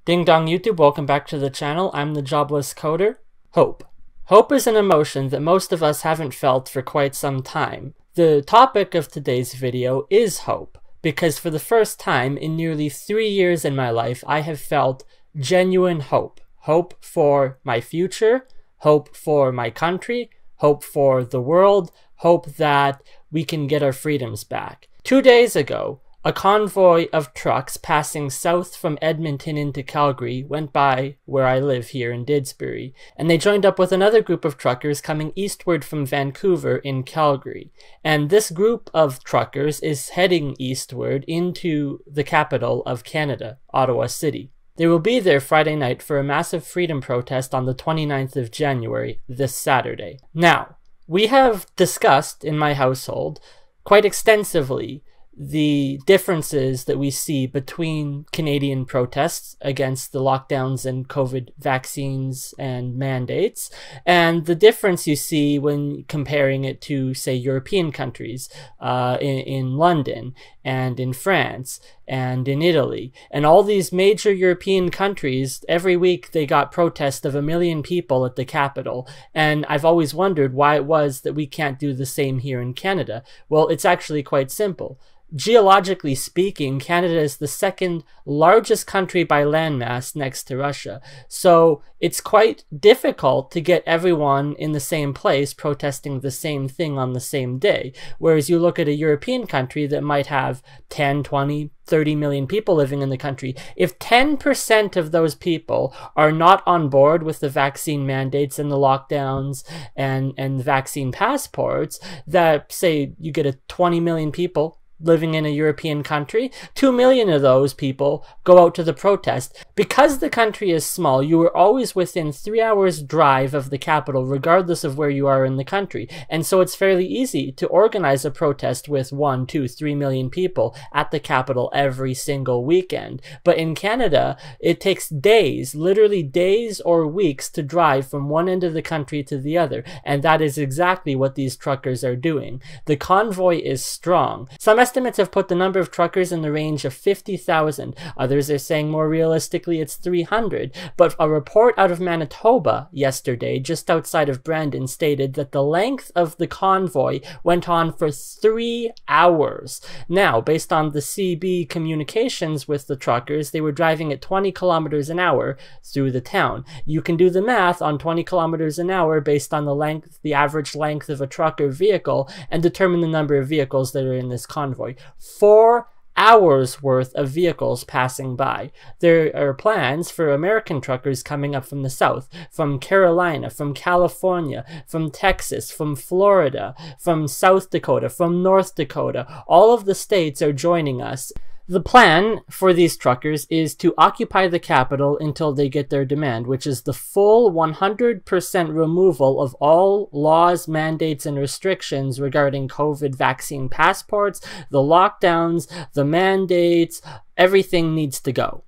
Ding dong YouTube, welcome back to the channel. I'm the jobless coder. Hope. Hope is an emotion that most of us haven't felt for quite some time. The topic of today's video is hope, because for the first time in nearly 3 years in my life, I have felt genuine hope. Hope for my future, hope for my country, hope for the world, hope that we can get our freedoms back. 2 days ago, a convoy of trucks passing south from Edmonton into Calgary went by where I live here in Didsbury, and they joined up with another group of truckers coming eastward from Vancouver in Calgary. And this group of truckers is heading eastward into the capital of Canada, Ottawa City. They will be there Friday night for a massive freedom protest on the 29th of January, this Saturday. Now, we have discussed in my household quite extensively the differences that we see between Canadian protests against the lockdowns and COVID vaccines and mandates, and the difference you see when comparing it to, say, European countries, in London and in France and in Italy. And all these major European countries, every week they got protests of 1 million people at the Capitol. And I've always wondered why it was that we can't do the same here in Canada. Well, it's actually quite simple. Geologically speaking, Canada is the second largest country by landmass next to Russia. So it's quite difficult to get everyone in the same place protesting the same thing on the same day. Whereas you look at a European country that might have 10, 20, 30 million people living in the country. If 10% of those people are not on board with the vaccine mandates and the lockdowns and the vaccine passports, that, say, you get a 20 million people living in a European country, 2 million of those people go out to the protest. Because the country is small, you are always within 3 hours drive of the capital, regardless of where you are in the country. And so it's fairly easy to organize a protest with 1, 2, 3 million people at the capital every single weekend. But in Canada, it takes days, literally days or weeks, to drive from one end of the country to the other. And that is exactly what these truckers are doing. The convoy is strong. Some estimates have put the number of truckers in the range of 50,000. Others are saying more realistically it's 300. But a report out of Manitoba yesterday, just outside of Brandon, stated that the length of the convoy went on for 3 hours. Now, based on the CB communications with the truckers, they were driving at 20 kilometers an hour through the town. You can do the math on 20 kilometers an hour based on the length, the average length of a truck or vehicle, and determine the number of vehicles that are in this convoy. 4 hours worth of vehicles passing by. There are plans for American truckers coming up from the south, from Carolina, from California, from Texas, from Florida, from South Dakota, from North Dakota. All of the states are joining us. The plan for these truckers is to occupy the capital until they get their demand, which is the full 100% removal of all laws, mandates, and restrictions regarding COVID vaccine passports, the lockdowns, the mandates. Everything needs to go.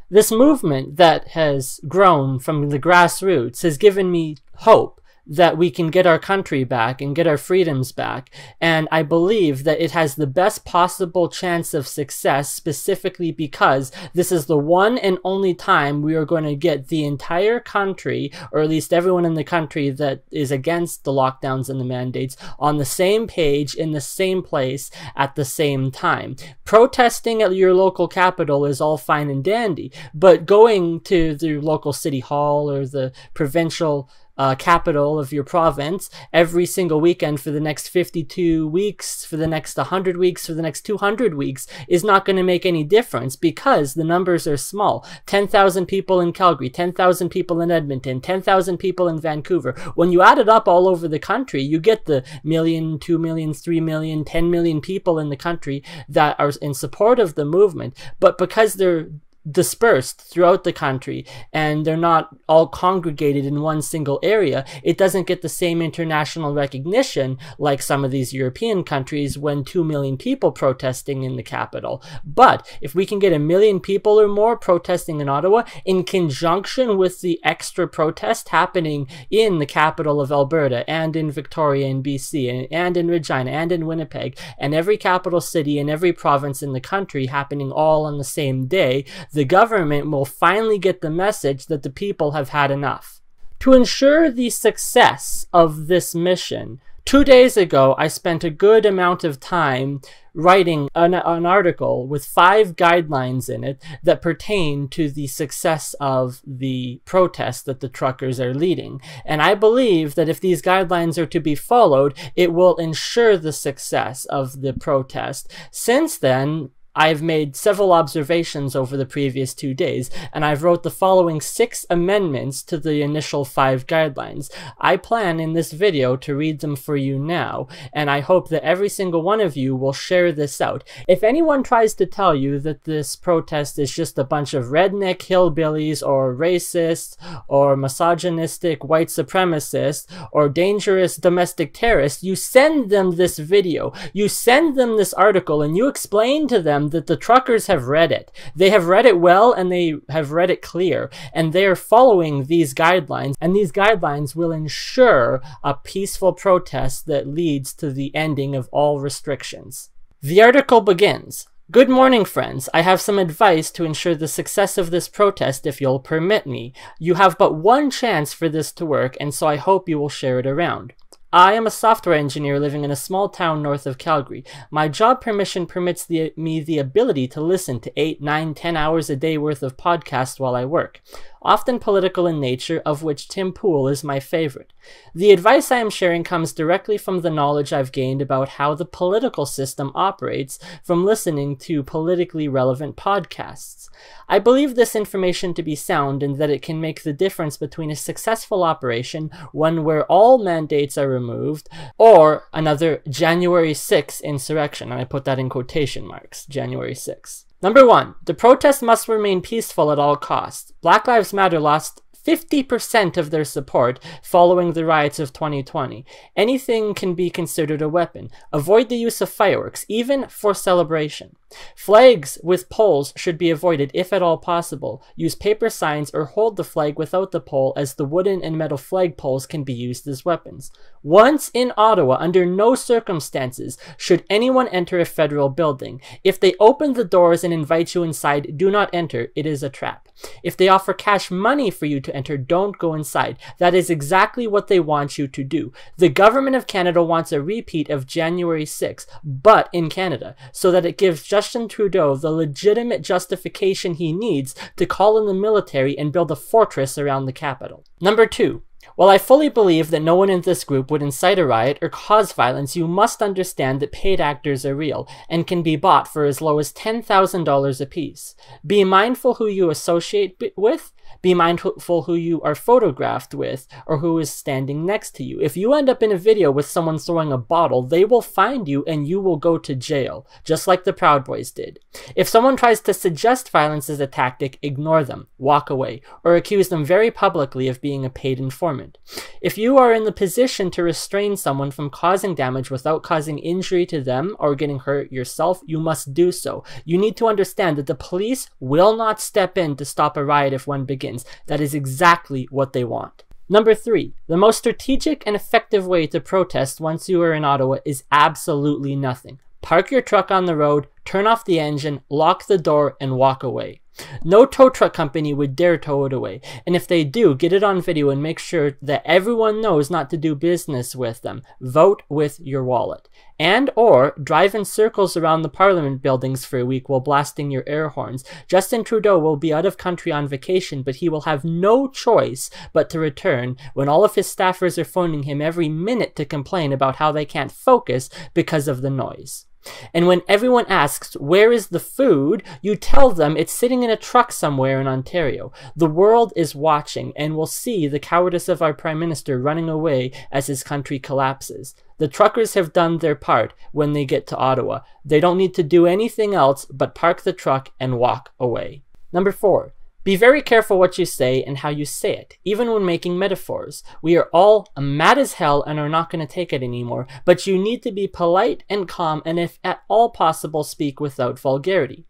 This movement that has grown from the grassroots has given me hope that we can get our country back and get our freedoms back. And I believe that it has the best possible chance of success, specifically because this is the one and only time we are going to get the entire country, or at least everyone in the country that is against the lockdowns and the mandates, on the same page, in the same place, at the same time. Protesting at your local capital is all fine and dandy, but going to the local city hall or the provincial capital of your province every single weekend for the next 52 weeks, for the next 100 weeks, for the next 200 weeks is not going to make any difference because the numbers are small. 10,000 people in Calgary, 10,000 people in Edmonton, 10,000 people in Vancouver. When you add it up all over the country, you get the 1 million, 2 million, 3 million, 10 million people in the country that are in support of the movement. But because they're dispersed throughout the country and they're not all congregated in one single area, it doesn't get the same international recognition like some of these European countries when 2 million people protesting in the capital. But if we can get 1 million people or more protesting in Ottawa in conjunction with the extra protest happening in the capital of Alberta and in Victoria and BC and in Regina and in Winnipeg and every capital city and every province in the country happening all on the same day, the government will finally get the message that the people have had enough. To ensure the success of this mission, 2 days ago, I spent a good amount of time writing an article with 5 guidelines in it that pertain to the success of the protest that the truckers are leading. And I believe that if these guidelines are to be followed, it will ensure the success of the protest. Since then, I've made several observations over the previous 2 days, and I've wrote the following 6 amendments to the initial 5 guidelines. I plan in this video to read them for you now, and I hope that every single one of you will share this out. If anyone tries to tell you that this protest is just a bunch of redneck hillbillies or racists or misogynistic white supremacists or dangerous domestic terrorists, you send them this video, you send them this article, and you explain to them that the truckers have read it. They have read it well, and they have read it clear, and they are following these guidelines, and these guidelines will ensure a peaceful protest that leads to the ending of all restrictions. The article begins, "Good morning, friends. I have some advice to ensure the success of this protest if you'll permit me. You have but one chance for this to work, and so I hope you will share it around. I am a software engineer living in a small town north of Calgary. My job permission permits me the ability to listen to 8, 9, 10 hours a day worth of podcasts while I work, often political in nature, of which Tim Pool is my favorite. The advice I am sharing comes directly from the knowledge I've gained about how the political system operates from listening to politically relevant podcasts. I believe this information to be sound and that it can make the difference between a successful operation, one where all mandates are removed, or another January 6th insurrection," and I put that in quotation marks, January 6th. Number 1, the protest must remain peaceful at all costs. Black Lives Matter lost 50% of their support following the riots of 2020. Anything can be considered a weapon. Avoid the use of fireworks, even for celebration. Flags with poles should be avoided if at all possible. Use paper signs or hold the flag without the pole, as the wooden and metal flag poles can be used as weapons. Once in Ottawa, under no circumstances should anyone enter a federal building. If they open the doors and invite you inside, do not enter. It is a trap. If they offer cash money for you to enter, don't go inside. That is exactly what they want you to do. The government of Canada wants a repeat of January 6th, but in Canada, so that it gives Justin Trudeau the legitimate justification he needs to call in the military and build a fortress around the capital. Number 2. While I fully believe that no one in this group would incite a riot or cause violence, you must understand that paid actors are real and can be bought for as low as $10,000 apiece. Be mindful who you associate with. Be mindful who you are photographed with or who is standing next to you. If you end up in a video with someone throwing a bottle, they will find you and you will go to jail, just like the Proud Boys did. If someone tries to suggest violence as a tactic, ignore them, walk away, or accuse them very publicly of being a paid informant. If you are in the position to restrain someone from causing damage without causing injury to them or getting hurt yourself, you must do so. You need to understand that the police will not step in to stop a riot if one begins. That is exactly what they want. Number 3, the most strategic and effective way to protest once you are in Ottawa is absolutely nothing. Park your truck on the road, turn off the engine, lock the door, and walk away. No tow truck company would dare tow it away, and if they do, get it on video and make sure that everyone knows not to do business with them. Vote with your wallet. And or drive in circles around the Parliament buildings for a week while blasting your air horns. Justin Trudeau will be out of country on vacation, but he will have no choice but to return when all of his staffers are phoning him every minute to complain about how they can't focus because of the noise. And when everyone asks, where is the food, you tell them it's sitting in a truck somewhere in Ontario. The world is watching and will see the cowardice of our Prime Minister running away as his country collapses. The truckers have done their part when they get to Ottawa. They don't need to do anything else but park the truck and walk away. Number 4. Be very careful what you say and how you say it, even when making metaphors. We are all mad as hell and are not going to take it anymore, but you need to be polite and calm and if at all possible speak without vulgarity.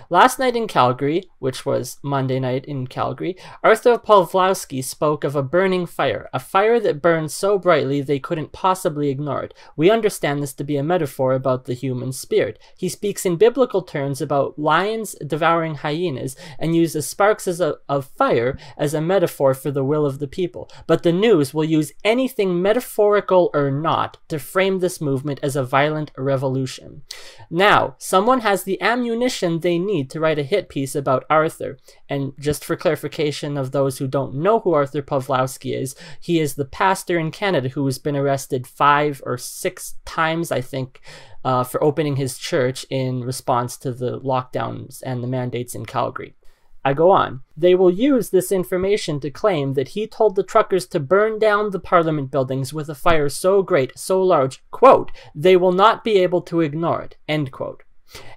Last night in Calgary, which was Monday night in Calgary, Arthur Pawlowski spoke of a burning fire, a fire that burned so brightly they couldn't possibly ignore it. We understand this to be a metaphor about the human spirit. He speaks in biblical terms about lions devouring hyenas and uses sparks of fire as a metaphor for the will of the people. But the news will use anything metaphorical or not to frame this movement as a violent revolution. Now, someone has the ammunition they need to write a hit piece about Arthur. And just for clarification of those who don't know who Arthur Pawlowski is, he is the pastor in Canada who has been arrested 5 or 6 times, I think, for opening his church in response to the lockdowns and the mandates in Calgary. I go on. They will use this information to claim that he told the truckers to burn down the Parliament buildings with a fire so great, so large, quote, they will not be able to ignore it, end quote.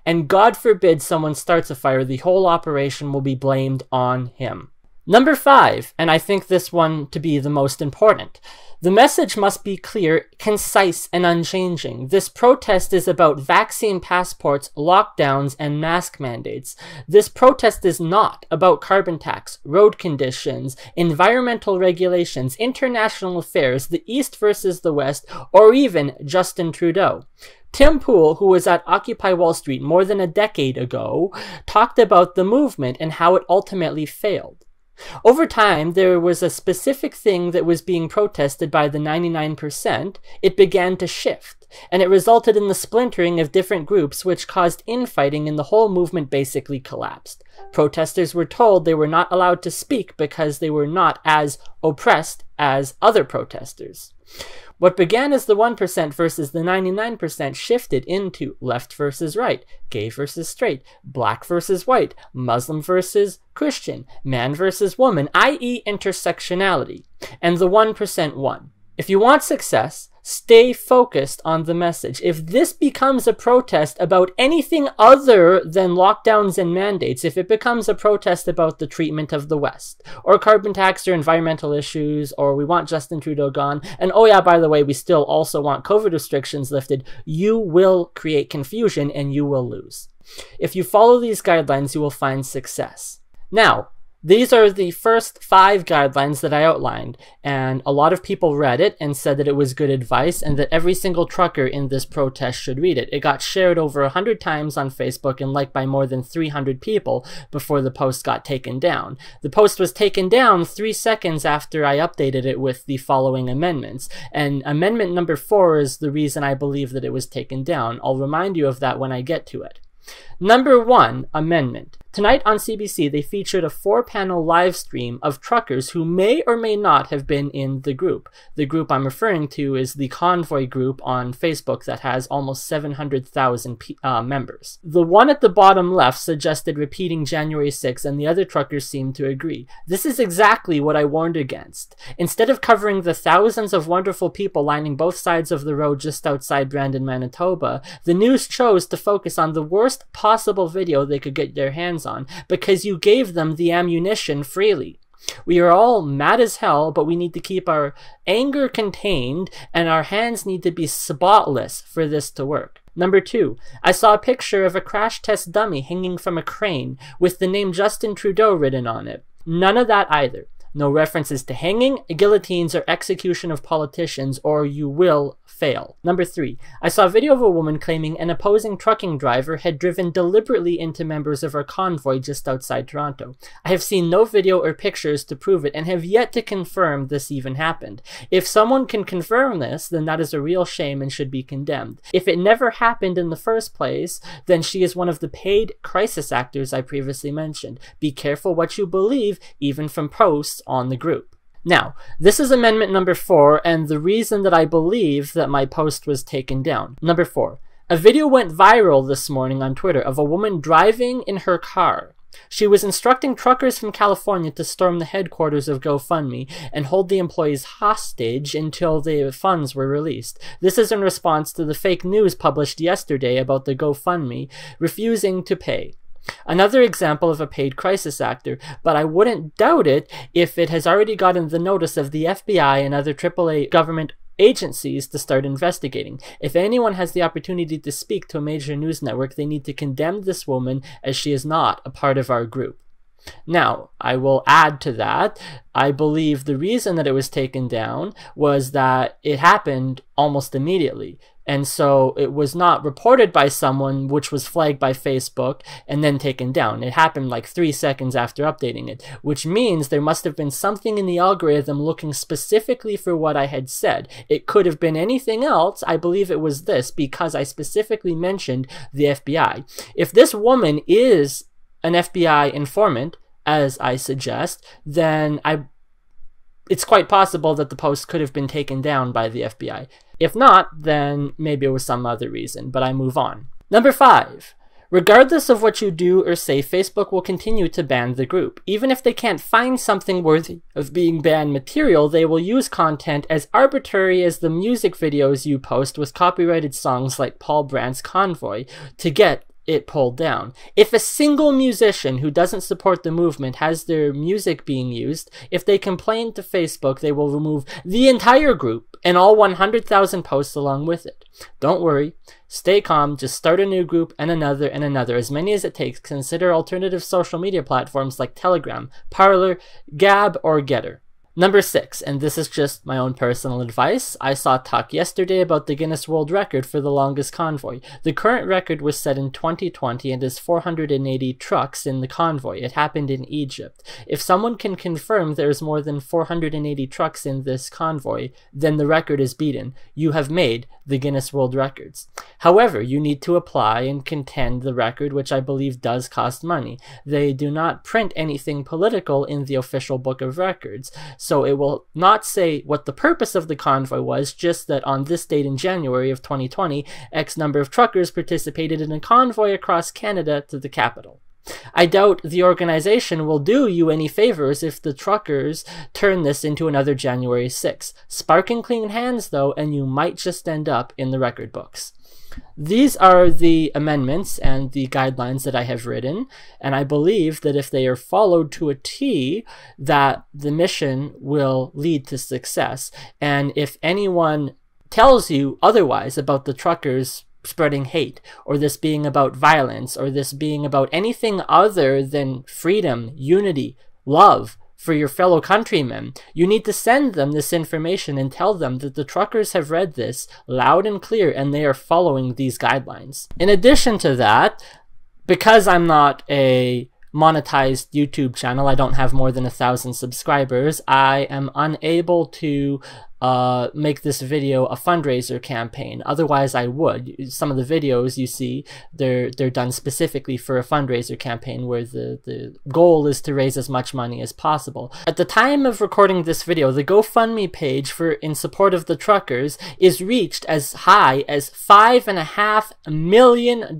And God forbid someone starts a fire, the whole operation will be blamed on him. Number 5, and I think this one to be the most important. The message must be clear, concise, and unchanging. This protest is about vaccine passports, lockdowns, and mask mandates. This protest is not about carbon tax, road conditions, environmental regulations, international affairs, the East versus the West, or even Justin Trudeau. Tim Pool, who was at Occupy Wall Street more than a decade ago, talked about the movement and how it ultimately failed. Over time, there was a specific thing that was being protested by the 99%. It began to shift, and it resulted in the splintering of different groups, which caused infighting, and the whole movement basically collapsed. Protesters were told they were not allowed to speak because they were not as oppressed as other protesters. What began as the 1% versus the 99% shifted into left versus right, gay versus straight, black versus white, Muslim versus Christian, man versus woman, i.e. intersectionality, and the 1% won. If you want success, stay focused on the message. If this becomes a protest about anything other than lockdowns and mandates, if it becomes a protest about the treatment of the West, or carbon tax or environmental issues, or we want Justin Trudeau gone, and oh yeah, by the way, we still also want COVID restrictions lifted, you will create confusion and you will lose. If you follow these guidelines, you will find success. Now, these are the first 5 guidelines that I outlined, and a lot of people read it and said that it was good advice and that every single trucker in this protest should read it. It got shared over 100 times on Facebook and liked by more than 300 people before the post got taken down. The post was taken down 3 seconds after I updated it with the following amendments, and amendment number 4 is the reason I believe that it was taken down. I'll remind you of that when I get to it. Number 1 amendment. Tonight on CBC, they featured a 4-panel live stream of truckers who may or may not have been in the group. The group I'm referring to is the Convoy group on Facebook that has almost 700,000 members. The one at the bottom left suggested repeating January 6th, and the other truckers seemed to agree. This is exactly what I warned against. Instead of covering the thousands of wonderful people lining both sides of the road just outside Brandon, Manitoba, the news chose to focus on the worst possible video they could get their hands on, because you gave them the ammunition freely. We are all mad as hell, but we need to keep our anger contained, and our hands need to be spotless for this to work. Number 2, I saw a picture of a crash test dummy hanging from a crane with the name Justin Trudeau written on it. None of that either. No references to hanging, guillotines, or execution of politicians, or you will fail. Number 3, I saw a video of a woman claiming an opposing trucking driver had driven deliberately into members of our convoy just outside Toronto. I have seen no video or pictures to prove it and have yet to confirm this even happened. If someone can confirm this, then that is a real shame and should be condemned. If it never happened in the first place, then she is one of the paid crisis actors I previously mentioned. Be careful what you believe, even from posts on the group. Now, this is amendment number 4, and the reason that I believe that my post was taken down. Number 4, a video went viral this morning on Twitter of a woman driving in her car. She was instructing truckers from California to storm the headquarters of GoFundMe and hold the employees hostage until the funds were released. This is in response to the fake news published yesterday about the GoFundMe refusing to pay. Another example of a paid crisis actor, but I wouldn't doubt it if it has already gotten the notice of the FBI and other AAA government agencies to start investigating. If anyone has the opportunity to speak to a major news network, they need to condemn this woman, as she is not a part of our group. Now, I will add to that, I believe the reason that it was taken down was that it happened almost immediately. And so it was not reported by someone, which was flagged by Facebook and then taken down. It happened like 3 seconds after updating it, which means there must have been something in the algorithm looking specifically for what I had said. It could have been anything else. I believe it was this, because I specifically mentioned the FBI. If this woman is an FBI informant, as I suggest, then it's quite possible that the post could have been taken down by the FBI. If not, then maybe it was some other reason, but I move on. Number 5. Regardless of what you do or say, Facebook will continue to ban the group. Even if they can't find something worthy of being banned material, they will use content as arbitrary as the music videos you post with copyrighted songs like Paul Brandt's Convoy to get it pulled down. If a single musician who doesn't support the movement has their music being used, if they complain to Facebook, they will remove the entire group and all 100,000 posts along with it. Don't worry, stay calm, just start a new group and another, as many as it takes. Consider alternative social media platforms like Telegram, Parler, Gab, or Getter. Number 6, and this is just my own personal advice. I saw talk yesterday about the Guinness World Record for the longest convoy. The current record was set in 2020 and is 480 trucks in the convoy. It happened in Egypt. If someone can confirm there's more than 480 trucks in this convoy, then the record is beaten. You have made the Guinness World Records. However, you need to apply and contend the record, which I believe does cost money. They do not print anything political in the official book of records. So it will not say what the purpose of the convoy was, just that on this date in January of 2020, X number of truckers participated in a convoy across Canada to the capital. I doubt the organization will do you any favors if the truckers turn this into another January 6. Sparking clean hands though, and you might just end up in the record books. These are the amendments and the guidelines that I have written, and I believe that if they are followed to a T, that the mission will lead to success. And if anyone tells you otherwise about the truckers spreading hate, or this being about violence, or this being about anything other than freedom, unity, love for your fellow countrymen, you need to send them this information and tell them that the truckers have read this loud and clear and they are following these guidelines. In addition to that, because I'm not a monetized YouTube channel, I don't have more than 1,000 subscribers, I am unable to make this video a fundraiser campaign. Otherwise I would. Some of the videos you see, they're done specifically for a fundraiser campaign where the goal is to raise as much money as possible. At the time of recording this video, the GoFundMe page in support of the truckers is reached as high as $5.5 million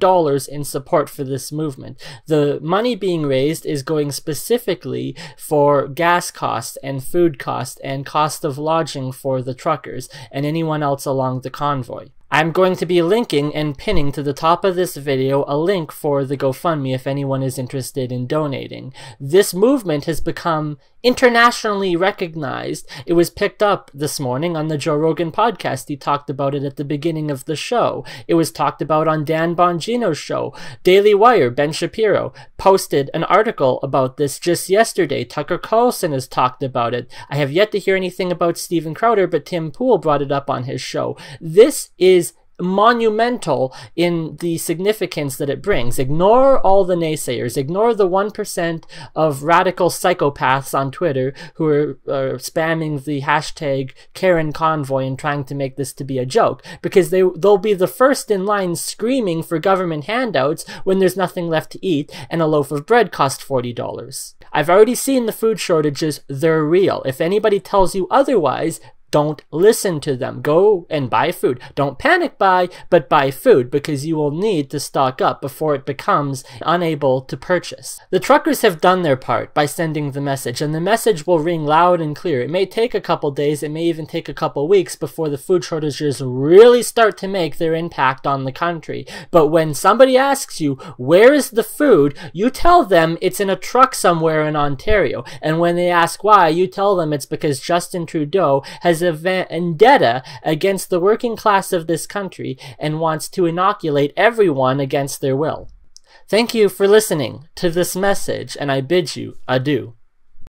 in support for this movement. The money being raised is going specifically for gas costs and food costs and cost of lodging for the truckers and anyone else along the convoy. I'm going to be linking and pinning to the top of this video a link for the GoFundMe if anyone is interested in donating. This movement has become internationally recognized. It was picked up this morning on the Joe Rogan podcast. He talked about it at the beginning of the show. It was talked about on Dan Bongino's show. Daily Wire, Ben Shapiro, posted an article about this just yesterday. Tucker Carlson has talked about it. I have yet to hear anything about Steven Crowder, but Tim Pool brought it up on his show. This is monumental in the significance that it brings. Ignore all the naysayers. Ignore the 1% of radical psychopaths on Twitter who are spamming the hashtag Karen Convoy and trying to make this to be a joke, because they'll be the first in line screaming for government handouts when there's nothing left to eat and a loaf of bread costs $40. I've already seen the food shortages. They're real. If anybody tells you otherwise, don't listen to them. Go and buy food. Don't panic buy, but buy food, because you will need to stock up before it becomes unable to purchase. The truckers have done their part by sending the message, and the message will ring loud and clear. It may take a couple days, it may even take a couple weeks before the food shortages really start to make their impact on the country. But when somebody asks you, where is the food? You tell them it's in a truck somewhere in Ontario. And when they ask why, you tell them it's because Justin Trudeau has has a vendetta against the working class of this country and wants to inoculate everyone against their will. Thank you for listening to this message, and I bid you adieu.